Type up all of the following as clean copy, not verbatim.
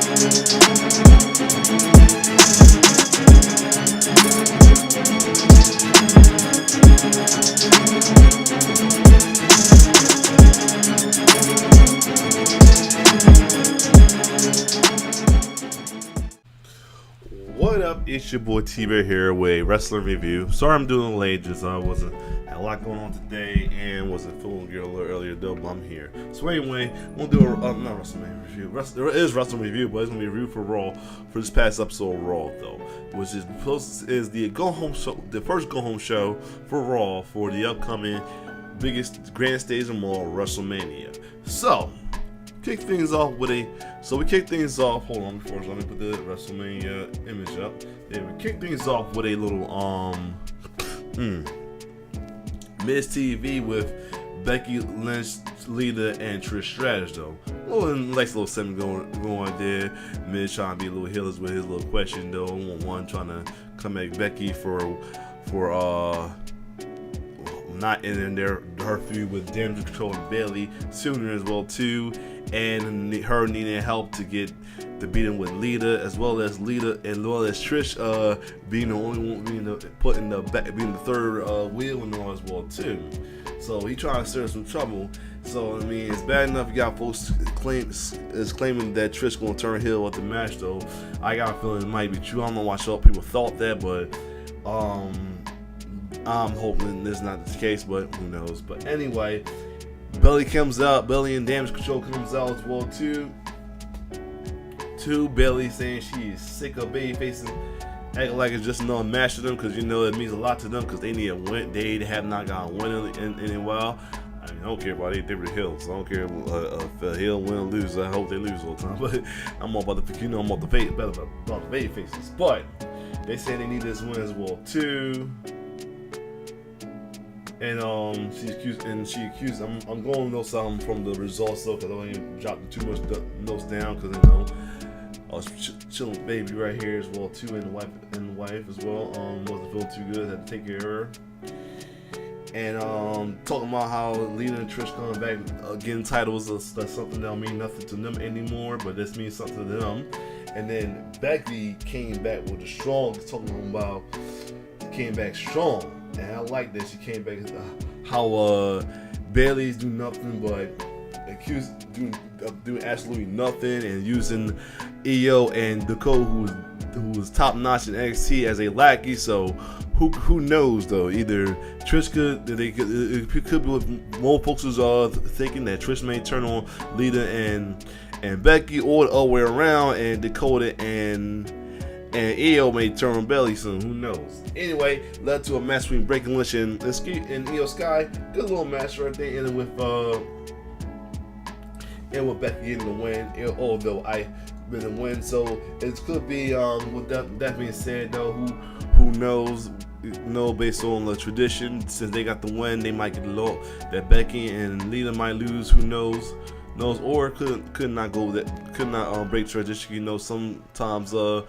What up? It's your boy T-Bear here with Wrestling Review. Sorry I'm doing late, just I had a lot going on today and wasn't feeling good a little earlier though, but I'm here. So anyway, we'll do a not Wrestling Review. There is Wrestling Review, but it's gonna be a review for Raw for this past episode of Raw though, which is the go home show, the first go home show for Raw for the upcoming biggest grand stage of all, WrestleMania. So kick things off with we kick things off. Hold on, before let me put the WrestleMania image up. Yeah, we kick things off with a little Miz TV with Becky Lynch, Lita, and Trish Stratus though. Nice little segment going there. Miz trying to be a little healers with his little question though. One trying to come at Becky for not ending her feud with Damage Control and Bayley sooner as well too, and her needing help to get the beating with Lita as well as Trish being the only one being the third wheel and all as well too. So he trying to stir some trouble. So I mean, it's bad enough you got folks claiming that Trish gonna turn heel at the match though. I got a feeling it might be true. I don't know why people thought that, but I'm hoping this is not the case, but who knows. But anyway, Belly and Damage Control comes out as well too. Belly saying she is sick of baby facing, acting like it's just another match to them, because you know it means a lot to them, because they need a win. They have not got a win in a while. I mean, I don't care about it. They were the Hills. So I don't care if a Hill win or lose. I hope they lose all the time. But I'm all about the, I'm about the baby faces. But they say they need this win as well too. And she accused. I'm going to know something from the results though, because I don't even drop too much notes down, because you know I was chilling with baby right here as well too, and the wife as well. Wasn't feeling too good. Had to take care of her. And talking about how Lita and Trish coming back getting titles, that's something that don't mean nothing to them anymore, but this means something to them. And then Becky came back with a strong, talking about came back strong. And I like that she came back. How Bayley's do nothing but doing absolutely nothing, and using Io and Dakota, who was top notch in NXT, as a lackey. So who knows though? Either Trish it could be what more folks are thinking, that Trish may turn on Lita and Becky, or the other way around, and Dakota and Io may turn on Bayley soon. Who knows? Anyway, led to a match between Becky Lynch and Io Sky. Good little match right there, ending with Becky getting the win. Although I been the win, so it could be. With that being said, though, who knows? Based on the tradition, since they got the win, they might get a little that Becky and Lita might lose. Who knows? Or could not go that, could not break tradition. You know, sometimes the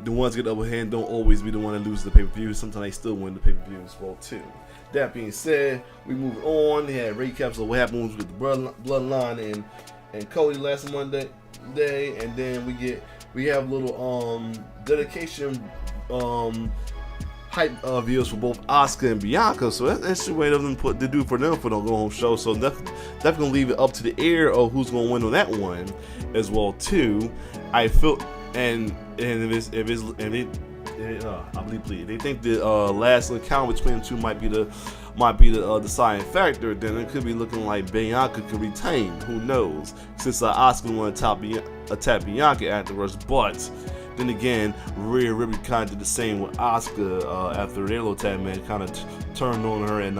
ones get the upper hand don't always be the one that loses the pay-per-view. Sometimes they still win the pay-per-view as well too. That being said, we move on. They had recaps of what happened with the Bloodline and Cody last Monday, and then we have little dedication hype videos for both Asuka and Bianca. So that's the way of them to do for them for the go home show. So definitely gonna leave it up to the air of who's gonna win on that one as well too. I feel. And if I believe they think the last encounter between the two might be the deciding factor, then it could be looking like Bianca could retain. Who knows? Since Asuka want to attack Bianca afterwards, but then again, Rhea Ripley kind of did the same with Asuka after their little tag match, kind of turned on her and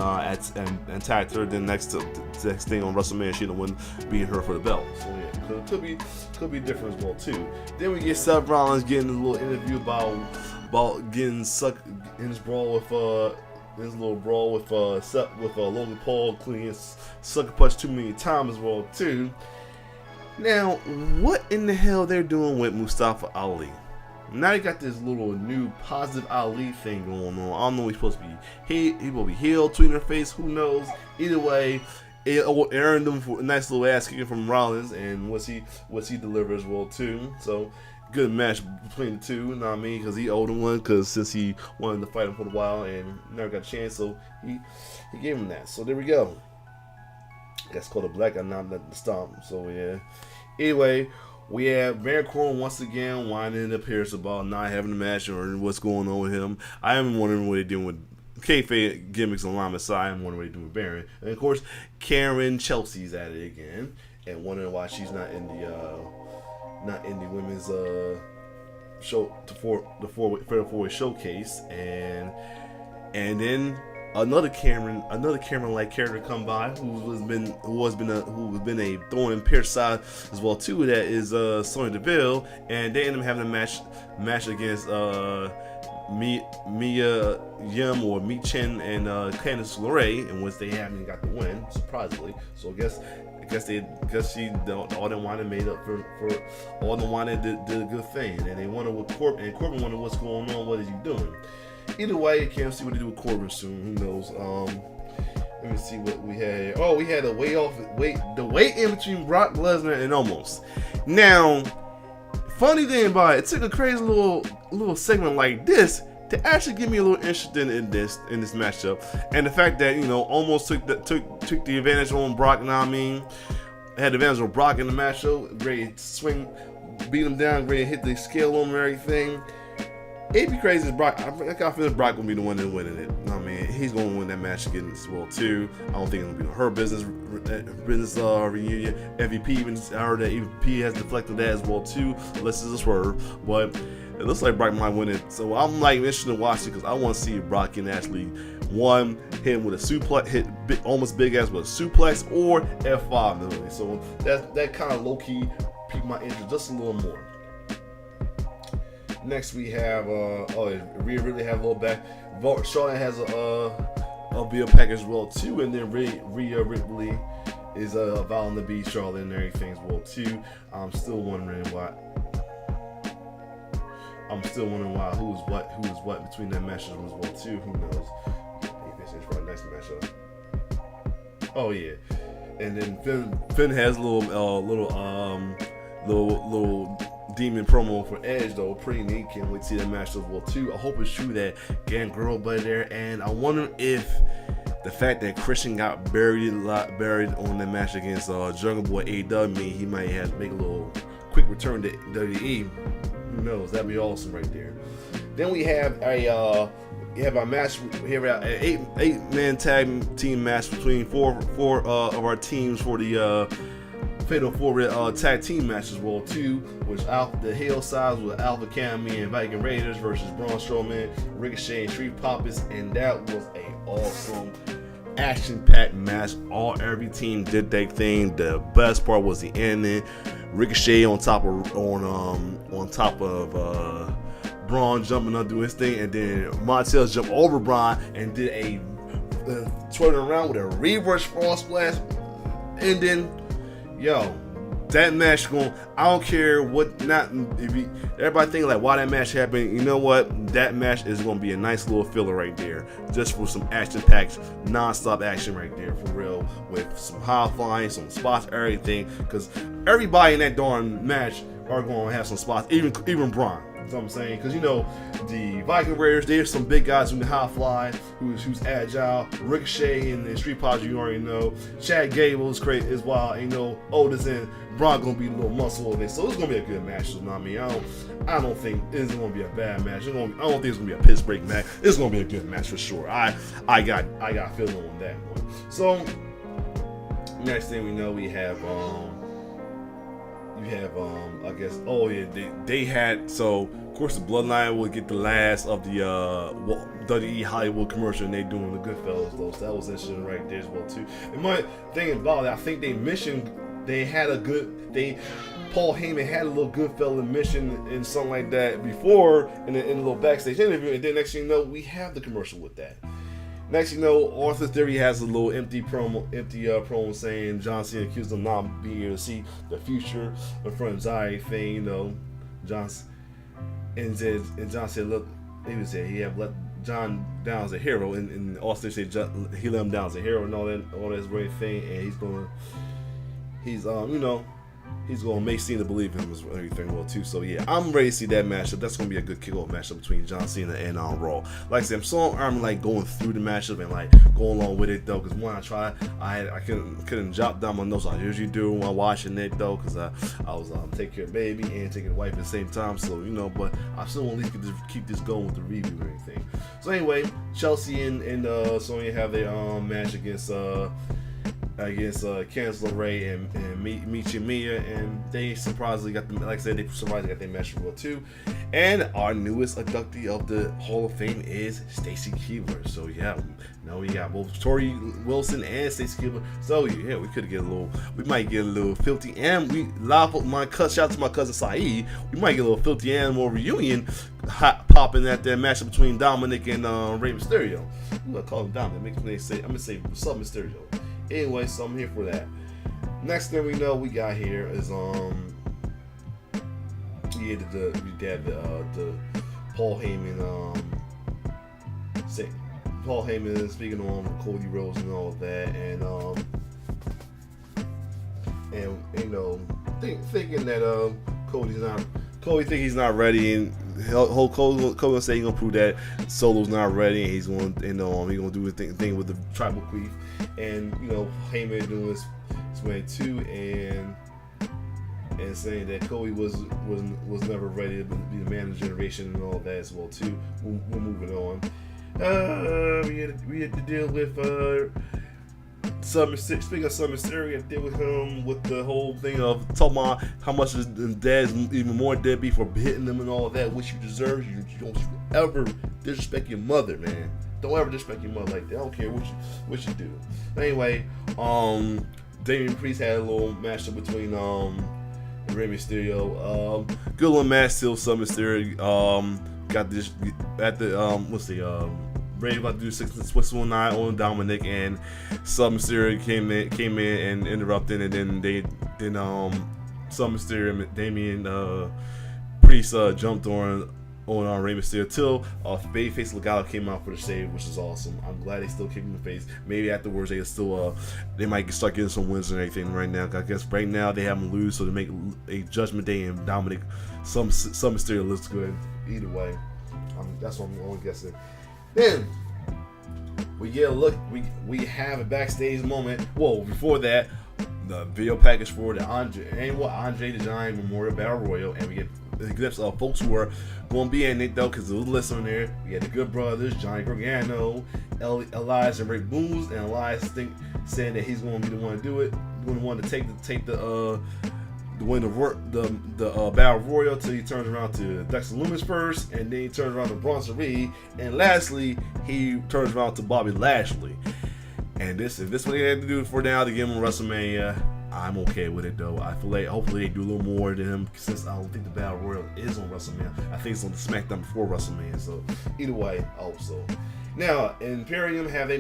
attacked her. Then next thing on WrestleMania, she won, beating her for the belt. So yeah, could be different as well too. Then we get Seth Rollins getting a little interview about getting sucked in his brawl with Logan Paul, cleaning sucker punch too many times as well too. Now, what in the hell they're doing with Mustafa Ali? Now you got this little new positive Ali thing going on. I don't know if he's supposed to be he will be healed, tweeting her face. Who knows? Either way, it earned him for a nice little ass kicking from Rollins, and what he delivers well too. So good match between the two. You know what I mean? Because he owed him one. Because since he wanted to fight him for a while and never got a chance, so he gave him that. So there we go. That's called a black and not the stomp. So yeah. Anyway, we have Baron Corbin once again whining up here about not having a match or what's going on with him. I am wondering what they're doing with kayfabe gimmicks on Lama's side. I'm wondering what they're doing with Baron. And of course, Karen Chelsea's at it again, and wondering why she's not in the women's show for the four-way showcase, and then another Cameron like character come by who's been a thorn in Pierce's side as well too. That is Sonya Deville, and they end up having a match against Mia Yim or Mi Chen and Candice LeRae, in which they haven't got the win, surprisingly. So I guess all them wanted made up for all the wanted did a good thing, and they wonder what Corbin, and Corbin wondered what's going on, what is he doing. Either way, you can't see what they do with Corbin soon. Who knows? Let me see what we had here. Oh, we had the wait in between Brock Lesnar and Omos. Now, funny thing about it took a crazy little segment like this to actually get me a little interested in this matchup, and the fact that Omos took the advantage on Brock. You know what I mean? Had the advantage on Brock in the matchup, ready to swing, beat him down, ready to hit the scale on him and everything. It'd be crazy if Brock. I feel Brock gonna be the one that's winning it. I mean, he's gonna win that match again as well too. I don't think it's gonna be her business reunion. MVP even I heard that MVP has deflected that as well too. Unless it's a swerve, but it looks like Brock might win it. So I'm like interested in watching because I want to see if Brock can actually hit him with a suplex, hit almost big ass with a suplex or F5 ability. So that kind of low key piqued my interest just a little more. Next we have Rhea Ripley have a little back. Charlotte has a beer package as well too, and then Rhea Ripley is vowing to beat Charlotte and everything as well too. I'm still wondering why who is what between that matches as well too. Who knows? This is for our next matchup. Oh yeah, and then Finn has a little demon promo for Edge though, pretty neat. Can't wait to see that match as well too. I hope it's true that Gangrel by there, and I wonder if the fact that Christian got buried on that match against Jungle Boy AEW mean he might have to make a little quick return to WWE. Who knows? That'd be awesome right there. Then we have a match here, an 8-man tag team match between four of our teams for the Fatal 4 tag team match as well too, which the Hell Sides with Alpha Academy and Viking Raiders versus Braun Strowman, Ricochet, and Street Profits, and that was a awesome action-packed match. Every team did their thing. The best part was the ending. Ricochet on top of Braun jumping up doing his thing, and then Montel jumped over Braun and did a twirling around with a reverse frog splash, and then that match I don't care everybody think like why that match happened. You know what? That match is gonna be a nice little filler right there, just for some action-packed, non-stop action right there for real, with some high flying, some spots, everything. Because everybody in that darn match are gonna have some spots, even Braun. You know what I'm saying? Because the Viking Raiders, there's some big guys who can high fly, who's agile. Ricochet and Street Profits, you already know. Chad Gable is great as well. Otis and Braun gonna be a little muscle of it, so it's gonna be a good match. You know what I mean? I don't think it's gonna be a bad match. I don't think it's gonna be a piss break match. It's gonna be a good match for sure. I got a feeling on that one. So next thing we know, we have I guess they had, so of course the Bloodline will get the last of the WWE Hollywood commercial, and they doing the Goodfellas though, so that was interesting right there as well too. And my thing about it, I think Paul Heyman had a little Goodfella mission and something like that before in a little backstage interview, and then next thing you know we have the commercial with that. Next, Arthur Theory has a little empty promo saying John Cena accused him not being able to see the future in front of Zai thing, John said, look, he said he had let John down as a hero, and Austin say he let him down as a hero and all that great thing, and he's gonna make Cena believe in him as everything well too. So yeah, I'm ready to see that matchup. That's gonna be a good kickoff matchup between John Cena and Raw. Like I said, I'm like going through the matchup and like going along with it though, because when I couldn't jot down my notes like I usually do while watching it though, because I was taking care of baby and taking the wife at the same time. So but I still want to at least keep this going with the review and everything. So anyway, Chelsea and Sonya have their match against Candice LeRae and Michi Mia, and they surprisingly got them. Like I said, they surprisingly got their match as well too. And our newest inductee of the Hall of Fame is Stacy Keibler. So yeah, we got both Tori Wilson and Stacy Keibler. So yeah, we might get a little filthy, and shout out to my cousin Saeed. We might get a little filthy animal reunion popping at that matchup between Dominic and Rey Mysterio. I'm gonna call him Dominic. I'm gonna say what's up, Mysterio. Anyway, so I'm here for that. Next thing we know we got here is the Paul Heyman Paul Heyman speaking on Cody Rhodes and all of that, thinking that Cody think he's not ready, and Cody gonna say he's gonna prove that Solo's not ready, and he's gonna do his thing with the tribal queef, and Heyman doing his way too, and saying that Cody was never ready to be the man of the generation and all that as well too. We're moving on. We had to deal with speaking of Summer Mysterio, I deal with him with the whole thing of talking about how much his dad is even more deadbeat for hitting him and all of that, which you deserve. You don't ever disrespect your mother, man. Don't ever disrespect your mother like that. I don't care what you do. But anyway, Damian Priest had a little matchup between Rey Mysterio. Good little match still. Summer Mysterio got this at the Ray about to do Swiss 19 on Dominic, and Summer Mysterio came in and interrupted, and then Summer Mysterio and Damian Priest jumped on Rey Mysterio till Babyface Legado came out for the save, which is awesome. I'm glad they still kicked him in the face. Maybe afterwards they might start getting some wins and everything right now. I guess right now they have him lose, so they make a Judgment Day and Dominic Summer Mysterio looks good. Either way, that's what I'm only guessing. Then we get a look. We have a backstage moment. Whoa! Before that, the video package for the Andre the Giant Memorial Battle Royal, and we get clips of folks who are going to be in it though, because there was a list on there. We had the Good Brothers, Johnny Gargano, Elias and Rick Boones, and Elias saying that he's going to be the one to do it, the one to take the win the Battle Royal till he turns around to Dexter Lumis first, and then he turns around to Bronson Reed, and lastly he turns around to Bobby Lashley. And if this what they had to do for now to give him WrestleMania, I'm okay with it though. I feel like hopefully they do a little more to him, since I don't think the Battle Royal is on WrestleMania. I think it's on the SmackDown before WrestleMania. So either way, I hope so. Now, Imperium have a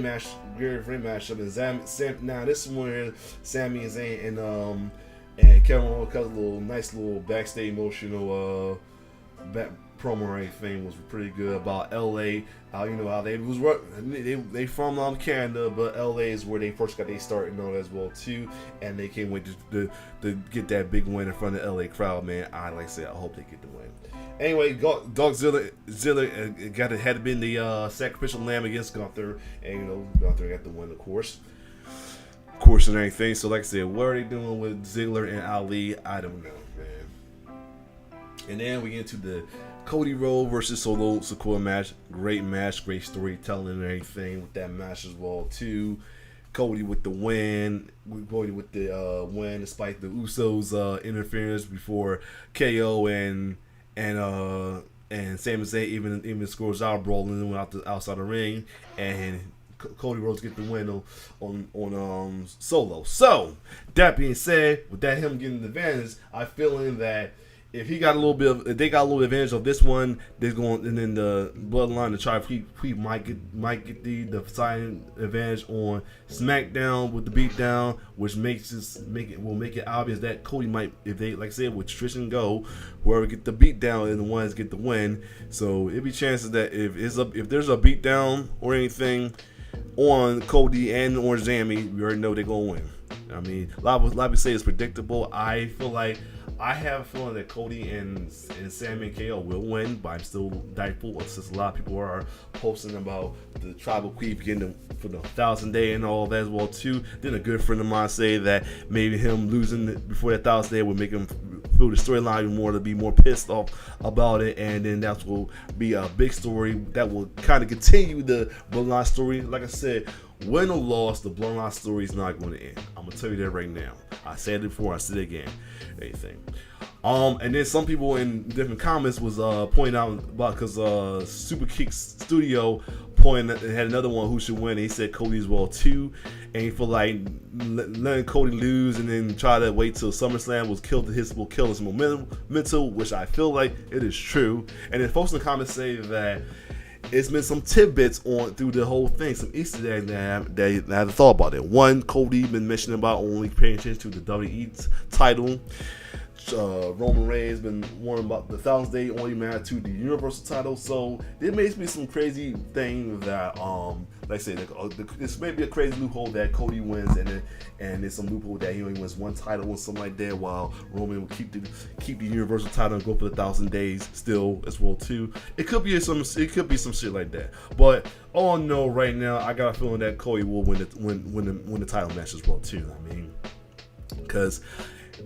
very great matchup, and now this is where Sami Zayn and Kevin Owens cut a nice little backstage emotional promo or anything was pretty good about LA. How they from Canada, but LA is where they first got their start and all that as well too. And they can't wait to get that big win in front of the LA crowd, man. I hope they get the win. Anyway, Dog Zilla had been the sacrificial lamb against Gunther, and Gunther got the win, of course, and everything. So like I said, what are they doing with Ziggler and Ali? I don't know, man. And then we get into the Cody Rhodes versus Solo Sikoa match. Great storytelling and everything with that match as well too. Cody with the win. Despite the Usos interference before KO and Sami Zayn even scores out brawling outside the ring, and Cody Rhodes get the win on Solo. So that being said, with that him getting the advantage, I feel that if he got a little bit of, if they got a little advantage of this one, they're going, and then the bloodline, the tribe, he might get the deciding advantage on SmackDown with the beatdown, which will make it obvious that Cody might, if they, like I said, with tradition go, whoever get the beatdown and the ones get the win. So it'd be chances that if there's a beatdown or anything on Cody and Orange Sammy, we already know they're gonna win. I mean, a lot of people say it's predictable. I feel like, I have a feeling that Cody and Sammy and KO will win, but I'm still doubtful since a lot of people are posting about the tribal chief getting for the 1,000 day and all that as well too. Then a good friend of mine say that maybe him losing before that 1,000 day would make him feel the storyline even more, to be more pissed off about it, and then that will be a big story that will kind of continue the bloodline story. Like I said, win or loss, the bloodline story is not going to end. I'm gonna tell you that right now. I said it before, I said it again. Anything. And then some people in different comments was pointing out about, because Super Kick Studio had another one who should win, and he said Cody as well too, and he felt like letting Cody lose and then try to wait till SummerSlam will kill his momentum, which I feel like it is true. And then folks in the comments say that it's been some tidbits on through the whole thing, some Easter eggs that I haven't thought about it. One, Cody been mentioning about only paying attention to the WWE title. Roman Reigns been warning about the 1,000 day only matter to the Universal title. So there may be some crazy thing that, like I said, this may be a crazy loophole that Cody wins, and there's some loophole that he only wins one title or something like that, while Roman will keep the Universal title and go for the 1,000 days still as well too. It could be some shit like that. But all I know right now, I got a feeling that Cody will win the title match as well too. I mean, because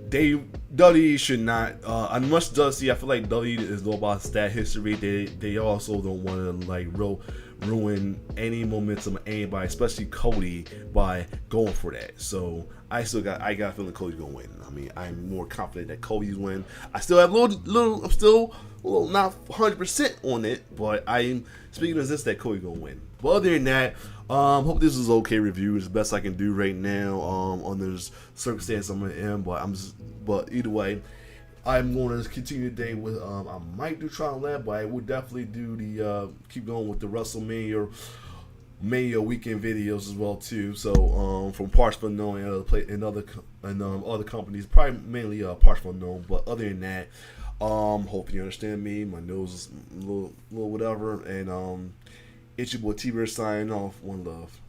WWE should not, as much WWE, I feel like WWE is all about stat history. They also don't want to like ruin any momentum of anybody, especially Cody, by going for that. So I got a feeling Cody's gonna win. I mean, I'm more confident that Cody's win. I still have I'm still not 100% on it, but I'm speaking as this that Cody's gonna win. But other than that, hope this is okay review. It's the best I can do right now under this circumstance I'm in. But either way, I'm going to continue today with I might do Tron Lab, but I would definitely do the keep going with the WrestleMania weekend videos as well too. So from Parts Unknown and other companies, probably mainly Parts Unknown. But other than that, hope you understand me. My nose is a little whatever, and it's your boy T-Bear signing off. One love.